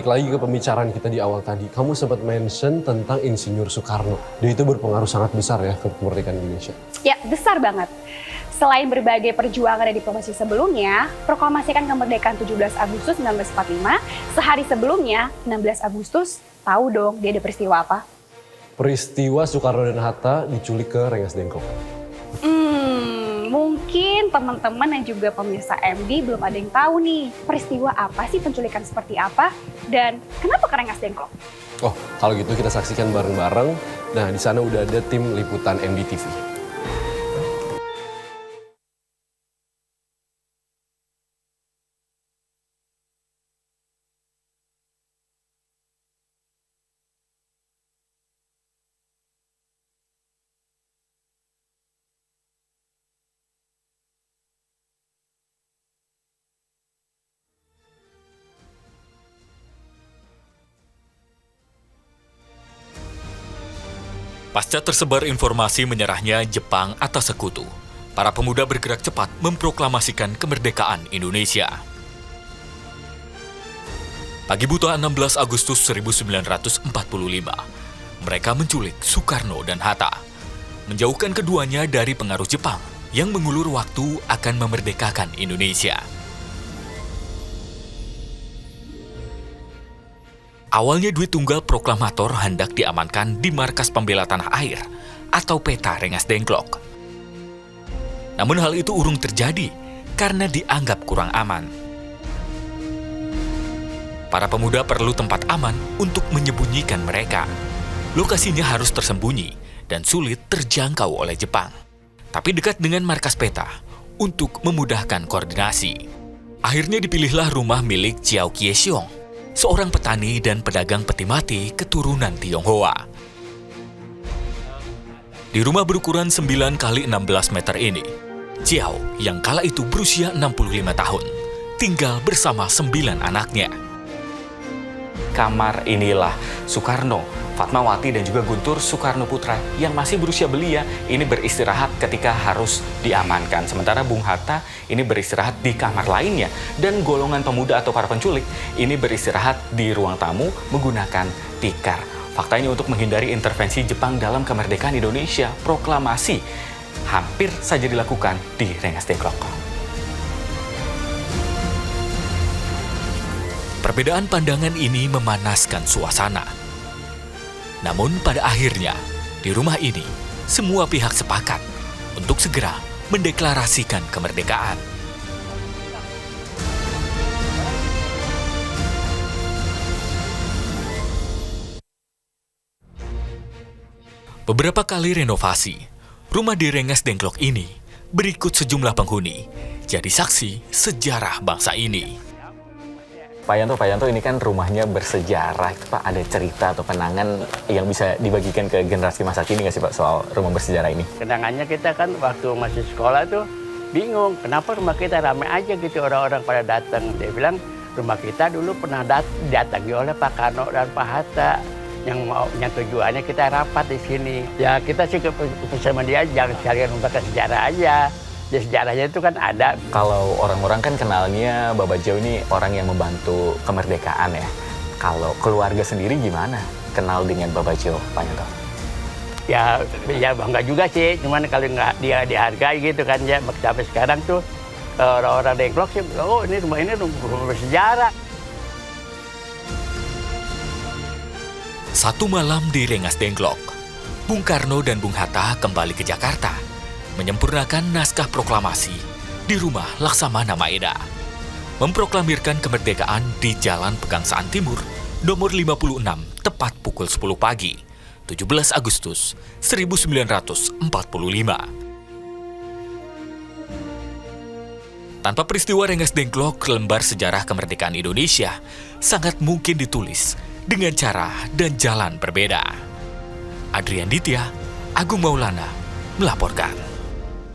balik lagi ke pembicaraan kita di awal tadi. Kamu sempat mention tentang Insinyur Soekarno. Dia itu berpengaruh sangat besar ya ke kemerdekaan Indonesia. Ya, besar banget. Selain berbagai perjuangan dan diplomasi sebelumnya, proklamasikan kemerdekaan 17 Agustus 1945, sehari sebelumnya, 16 Agustus, tahu dong dia ada peristiwa apa? Peristiwa Soekarno dan Hatta diculik ke Rengas Dengklok. Mungkin teman-teman dan juga pemirsa MD belum ada yang tahu nih, peristiwa apa sih, penculikan seperti apa, dan kenapa ke Rengas Dengklok? Oh, kalau gitu kita saksikan bareng-bareng. Nah, di sana udah ada tim liputan MD TV. Pasca tersebar informasi menyerahnya Jepang atas sekutu, para pemuda bergerak cepat memproklamasikan kemerdekaan Indonesia. Pagi buta 16 Agustus 1945, mereka menculik Soekarno dan Hatta, menjauhkan keduanya dari pengaruh Jepang yang mengulur waktu akan memerdekakan Indonesia. Awalnya duit tunggal proklamator hendak diamankan di Markas Pembela Tanah Air atau Peta Rengas Dengklok. Namun hal itu urung terjadi karena dianggap kurang aman. Para pemuda perlu tempat aman untuk menyembunyikan mereka. Lokasinya harus tersembunyi dan sulit terjangkau oleh Jepang, tapi dekat dengan markas Peta untuk memudahkan koordinasi. Akhirnya dipilihlah rumah milik Chiao Kie-siong, seorang petani dan pedagang peti mati keturunan Tionghoa. Di rumah berukuran 9 x 16 meter ini, Chiao yang kala itu berusia 65 tahun, tinggal bersama 9 anaknya. Kamar inilah Soekarno, Fatmawati dan juga Guntur Soekarno Putra yang masih berusia belia ini beristirahat ketika harus diamankan. Sementara Bung Hatta ini beristirahat di kamar lainnya dan golongan pemuda atau para penculik ini beristirahat di ruang tamu menggunakan tikar. Faktanya untuk menghindari intervensi Jepang dalam kemerdekaan Indonesia, proklamasi hampir saja dilakukan di Rengas Dengklok. Perbedaan pandangan ini memanaskan suasana. Namun pada akhirnya, di rumah ini, semua pihak sepakat untuk segera mendeklarasikan kemerdekaan. Beberapa kali renovasi, rumah di Rengas Dengklok ini berikut sejumlah penghuni jadi saksi sejarah bangsa ini. Pak Yanto, ini kan rumahnya bersejarah. Itu Pak, ada cerita atau kenangan yang bisa dibagikan ke generasi masa kini nggak sih Pak soal rumah bersejarah ini? Kenangannya kita kan waktu masih sekolah tuh bingung, kenapa rumah kita ramai aja gitu, orang-orang pada datang. Dia bilang rumah kita dulu pernah datangi oleh Pak Karno dan Pak Hatta yang tujuannya kita rapat di sini. Ya kita sih sama dia jangan sekalian membaca sejarah aja. Ya sejarahnya itu kan ada. Kalau orang-orang kan kenalnya Bapak Jo ini orang yang membantu kemerdekaan ya. Kalau keluarga sendiri gimana kenal dengan Bapak Jo, Pak Yanto? Ya bangga juga sih, cuman kalau nggak dia dihargai gitu kan ya. Sampai sekarang tuh orang-orang Dengklok sih, oh ini rumah bersejarah. Satu malam di Rengas Dengklok, Bung Karno dan Bung Hatta kembali ke Jakarta menyempurnakan naskah proklamasi di rumah Laksamana Maeda, memproklamirkan kemerdekaan di Jalan Pegangsaan Timur, nomor 56, tepat pukul 10 pagi, 17 Agustus 1945. Tanpa peristiwa Rengas Dengklok, lembar sejarah kemerdekaan Indonesia sangat mungkin ditulis dengan cara dan jalan berbeda. Adrian Ditya, Agung Maulana, melaporkan.